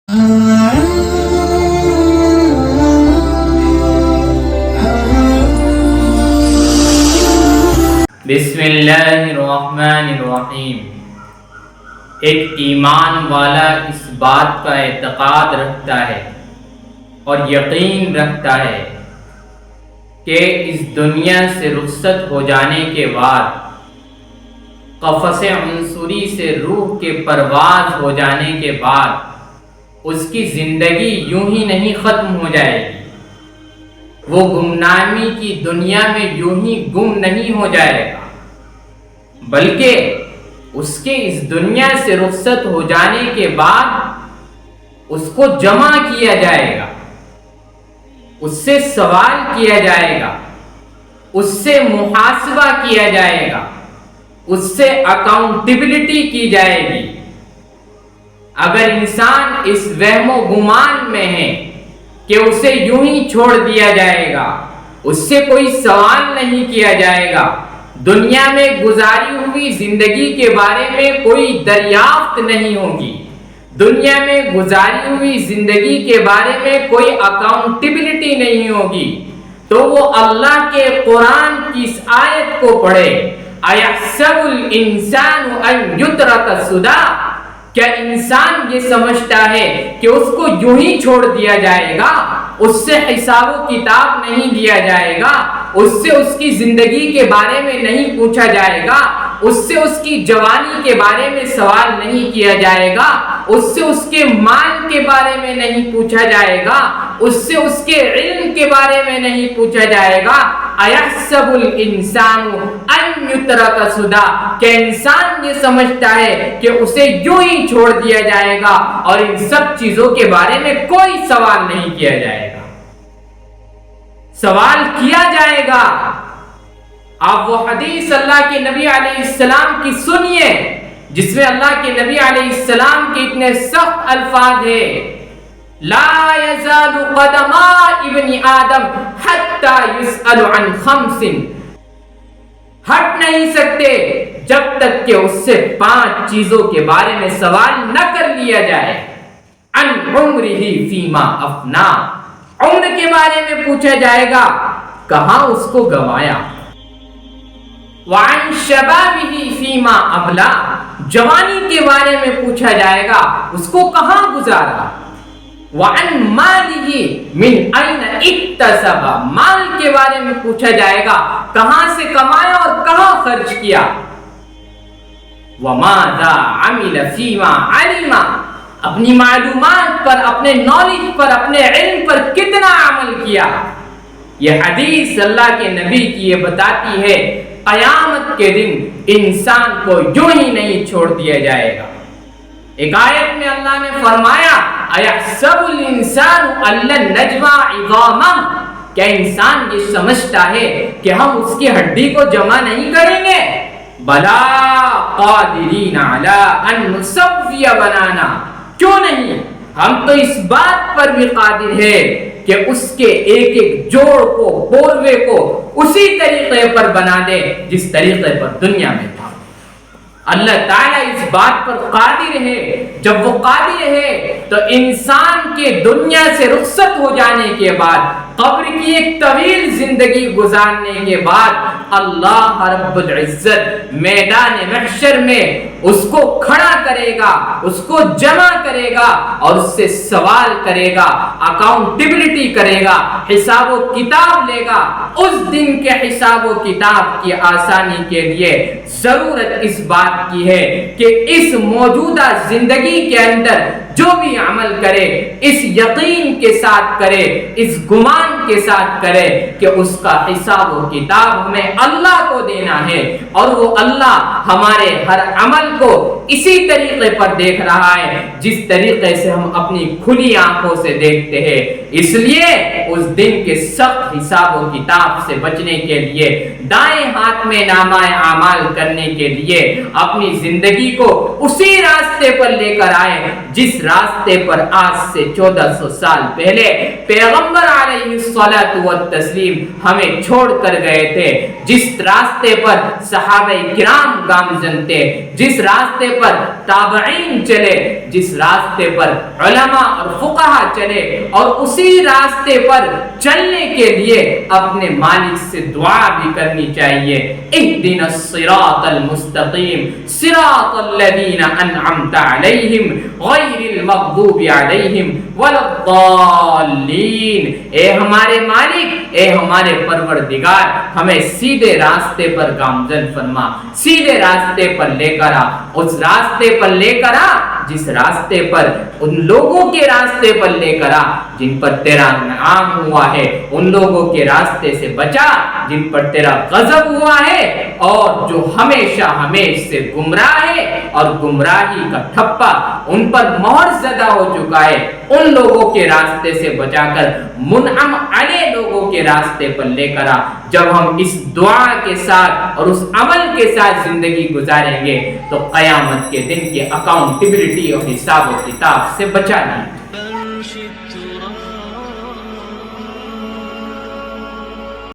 بسم اللہ الرحمن الرحیم۔ ایک ایمان والا اس بات کا اعتقاد رکھتا ہے اور یقین رکھتا ہے کہ اس دنیا سے رخصت ہو جانے کے بعد قفس عنصری سے روح کے پرواز ہو جانے کے بعد اس کی زندگی یوں ہی نہیں ختم ہو جائے گی، وہ گمنامی کی دنیا میں یوں ہی گم نہیں ہو جائے گا، بلکہ اس کے اس دنیا سے رخصت ہو جانے کے بعد اس کو جمع کیا جائے گا، اس سے سوال کیا جائے گا، اس سے محاسبہ کیا جائے گا، اس سے اکاؤنٹیبلٹی کی جائے گی۔ اگر انسان اس وہم و گمان میں ہے کہ اسے یوں ہی چھوڑ دیا جائے گا، اس سے کوئی سوال نہیں کیا جائے گا، دنیا میں گزاری ہوئی زندگی کے بارے میں کوئی دریافت نہیں ہوگی، دنیا میں گزاری ہوئی زندگی کے بارے میں کوئی اکاؤنٹیبلٹی نہیں ہوگی، تو وہ اللہ کے قرآن کی اس آیت کو پڑھے، اَيَحْسَبُ الْإِنسَانُ أَن يُتْرَكَ سُدًى۔ کیا انسان یہ سمجھتا ہے کہ اس کو یوں ہی چھوڑ دیا جائے گا، اس سے حساب و کتاب نہیں لیا جائے گا، اس سے اس کی زندگی کے بارے میں نہیں پوچھا جائے گا، اس سے اس کی جوانی کے بارے میں سوال نہیں کیا جائے گا، اس سے اس کے مال کے بارے میں نہیں پوچھا جائے گا، اس سے اس کے علم کے بارے میں نہیں پوچھا جائے گا۔ اَيَحْسَبُ الْإِنسَانُ أَن يُتْرَكَ سُدًى۔ کہ انسان یہ سمجھتا ہے کہ اسے یوں ہی چھوڑ دیا جائے گا اور ان سب چیزوں کے بارے میں کوئی سوال نہیں کیا جائے گا۔ سوال کیا جائے گا۔ آپ وہ حدیث اللہ کے نبی علیہ السلام کی سنیے جس میں اللہ کے نبی علیہ السلام کے اتنے سخت الفاظ ہیں، لا يزال قدما ابن آدم حتى يسأل عن خمس، ہٹ نہیں سکتے جب تک کہ اس سے 5 چیزوں کے بارے میں سوال نہ کر لیا جائے۔ عن عمرہ فیما افنا، عمر کے بارے میں پوچھا جائے گا کہاں اس کو گنوایا۔ وعن شبابہ فیما ابلا، جوانی کے بارے میں پوچھا جائے گا اس کو کہاں گزارا۔ وعن مالہ من این اکتسب، مال کے بارے میں پوچھا جائے گا کہاں سے کمایا اور کہاں خرچ کیا۔ وماذا عمل فیما علم، اپنی معلومات پر، اپنے نالج پر، اپنے علم پر کتنا عمل کیا۔ یہ حدیث اللہ کے نبی کی یہ بتاتی ہے قیامت کے دن انسان کو یوں ہی نہیں چھوڑ دیا جائے گا۔ ایک آیت میں اللہ نے فرمایا اَيَحْسَبُ الْإِنسَانُ أَن لَّن نَّجْمَعَ عِظَامَهُ، کیا انسان یہ سمجھتا ہے کہ ہم اس کی ہڈی کو جمع نہیں کریں گے؟ بلا قادرین علی ان نسوی بنانا، کیوں نہیں، ہم تو اس بات پر بھی قادر ہے کہ اس کے ایک ایک جوڑ کو، بوروے کو اسی طریقے پر بنا دے جس طریقے پر دنیا میں تھا۔ اللہ تعالیٰ اس بات پر قادر ہے۔ جب وہ قادر ہے تو انسان کے دنیا سے رخصت ہو جانے کے بعد، قبر کی ایک طویل زندگی گزارنے کے بعد، اللہ رب العزت میدان محشر میں اس کو کھڑا کرے گا، اس کو جمع کرے گا اور اس سے سوال کرے گا، اکاؤنٹیبلٹی کرے گا، حساب و کتاب لے گا۔ اس دن کے حساب و کتاب کی آسانی کے لیے ضرورت اس بات کی ہے کہ اس موجودہ زندگی کے اندر جو بھی عمل کرے اس یقین کے ساتھ کرے، اس گمان کے ساتھ کرے کہ اس کا حساب و کتاب ہمیں اللہ کو دینا ہے، اور وہ اللہ ہمارے ہر عمل کو اسی طریقے پر دیکھ رہا ہے جس طریقے سے ہم اپنی کھلی آنکھوں سے دیکھتے ہیں۔ اس لیے اس دن کے سخت حساب و کتاب سے بچنے کے لیے، دائیں ہاتھ میں نامہ اعمال کرنے کے لیے اپنی زندگی کو اسی راستے پر لے کر آئے جس راستے پر آج سے 1400 سال پہلے پیغمبر علیہ الصلوۃ والتسلیم ہمیں چھوڑ کر گئے تھے، جس راستے پر صحابہ کرام گامزن تھے، جس راستے پر تابعین چلے، جس راستے پر علماء اور فقہا چلے، اور اسی راستے پر چلنے کے لیے اپنے مالک سے دعا بھی کرنی چاہیے، اہدنا الصراط المستقیم صراط الذین انعمت علیہم غیر المغضوب علیہم ولا الضالین۔ اے ہمارے مالک، اے ہمارے پروردگار، ہمیں سیدھے راستے پر گامزن فرما، سیدھے راستے پر لے کر آ، اس راستے پر لے کر آ جس راستے پر ان لوگوں کے راستے پر لے کر آ جن پر تیرا انعام ہوا ہے، ان لوگوں کے راستے سے بچا جن پر تیرا غضب ہوا ہے، اور جو ہمیشہ ہمیش سے گمراہ ہے اور گمراہی کا ٹھپا ان پر مہر زدہ ہو چکا ہے، ان لوگوں کے راستے سے بچا کر منعم علیہ لوگوں کے راستے پر لے کر آ۔ جب ہم اس دعا کے ساتھ اور اس عمل کے ساتھ زندگی گزاریں گے تو قیامت کے دن کے اکاؤنٹیبلٹی اور حساب و کتاب سے بچا نہیں۔